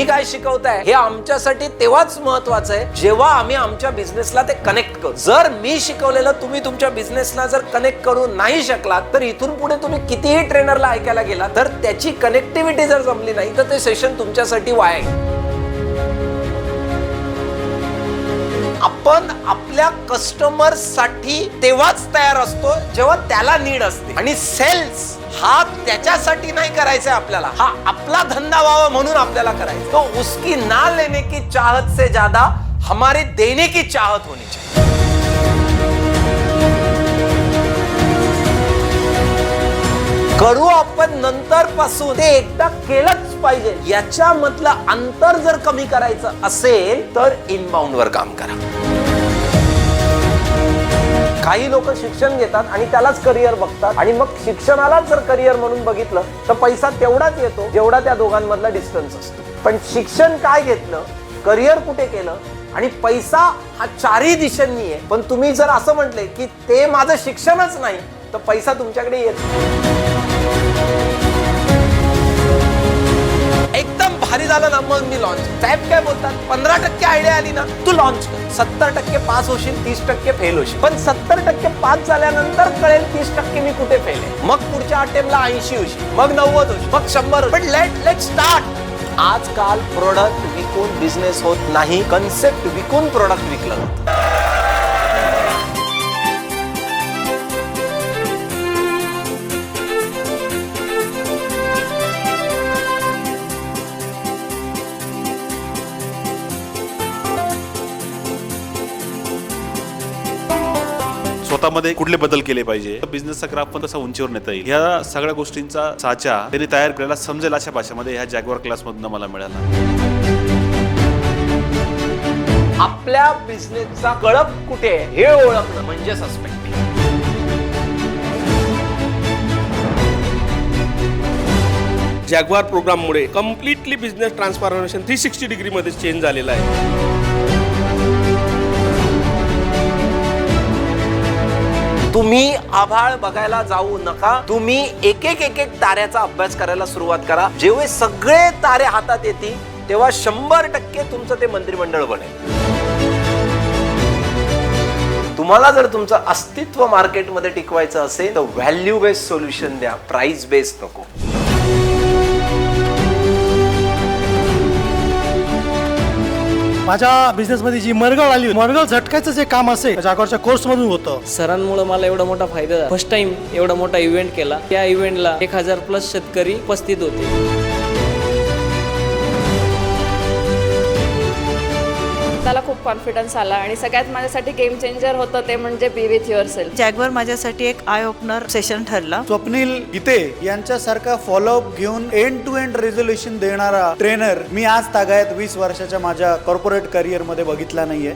काय शिकवताय हे आमच्यासाठी तेव्हाच महत्वाचं आहे जेव्हा आम्ही आमच्या बिझनेसला ते कनेक्ट करू. जर मी शिकवलेलं तुम्ही तुमच्या बिझनेसला जर कनेक्ट करू नाही शकलात तर इथून पुढे तुम्ही कितीही ट्रेनरला ऐकायला गेला तर त्याची कनेक्टिव्हिटी जर जमली नाही तर ते सेशन तुमच्यासाठी वाया गेलं. आपण आपल्या कस्टमर्स साठी तेव्हाच तयार असतो जेव्हा त्याला नीड असते. आणि सेल्स हा त्याच्यासाठी नाही करायचा आपल्याला, हा आपला धंदा व्हावा म्हणून आपल्याला करायचा. तो उसकी ना लेने की चाहत से ज्यादा हमारे देने की चाहत होनी चाहिए. करू आपण नंतर पासून ते एकदा केलंच पाहिजे याच्यामधलं अंतर जर कमी करायचं असेल तर इनबाउंड वर काम करा. काही लोक शिक्षण घेतात आणि त्यालाच करिअर बघतात आणि मग शिक्षणालाच जर करिअर म्हणून बघितलं तर पैसा तेवढाच येतो जेवढा त्या दोघांमधला डिस्टन्स असतो. पण शिक्षण काय घेतलं, करिअर कुठे केलं आणि पैसा हा चारही दिशांनी आहे. पण तुम्ही जर असं म्हटले की ते माझं शिक्षणच नाही तर पैसा तुमच्याकडे येत. एकदम भारी झालं ना मग मी लॉन्च. साहेब काय बोलतात, 15% आयडिया आली ना तू लॉन्च कर. 70% पास होशील, 30% फेल होशील. पण 70% पास झाल्यानंतर कळेल 30% मी कुठे फेल आहे. मग पुढच्या अटेम्प्टला 80 होशील, मग 90 होशील, मग 100. पण लेट स्टार्ट. आजकाल प्रोडक्ट विकून बिझनेस होत नाही, कन्सेप्ट विकून प्रोडक्ट विकलं जातं. स्वतःमध्ये कुठले बदल केले पाहिजे, बिझनेसचा ग्राफ पण कसा उंचीवर नेता येईल, ह्या सगळ्या गोष्टींचा साचा त्यांनी तयार केलेला समजेल अशा भाषेमध्ये ह्या जॅग्वार क्लासमधून मला मिळाला. आपल्या बिझनेसचा कळप कुठे आहे हे ओळखणं म्हणजे सस्पेक्ट. जॅग्वार प्रोग्राममुळे कम्प्लिटली बिझनेस ट्रान्सफॉर्मेशन 360 डिग्री मध्ये चेंज झालेला आहे. तुम्ही आभाळ बघायला जाऊ नका, तुम्ही एक एक ताऱ्याचा अभ्यास करायला सुरुवात करा. जेव्हा सगळे तारे हातात येतील तेव्हा 100% तुमचं ते मंत्रिमंडळ बनेल. तुम्हाला जर तुमचं अस्तित्व मार्केटमध्ये टिकवायचं असेल तर व्हॅल्यू बेस्ड सोल्युशन द्या, प्राइस बेस्ड नको. माझ्या बिझनेसमध्ये जी मरगळ आली, मरगळ झटकायचं जे काम असेल जॅग्वारच्या कोर्स मधून होतं. सरांमुळे मला एवढा मोठा फायदा झाला. फर्स्ट टाइम एवढा मोठा इव्हेंट केला. त्या इव्हेंटला 1000+ शेतकरी उपस्थित होते. त्याला खूप कॉन्फिडन्स आला आणि सगळ्यात माझ्यासाठी गेम चेंजर होतं ते म्हणजे बी विथ युअरसेल्फ. जॅग्वार माझ्यासाठी एक आय ओपनर सेशन ठरला. स्वप्नील गीते यांच्यासारखा फॉलोअप घेऊन एंड टू एंड रेझोल्युशन देणारा ट्रेनर मी आज तागायत 20 वर्षाच्या माझ्या कॉर्पोरेट करिअर मध्ये बघितला नाहीये.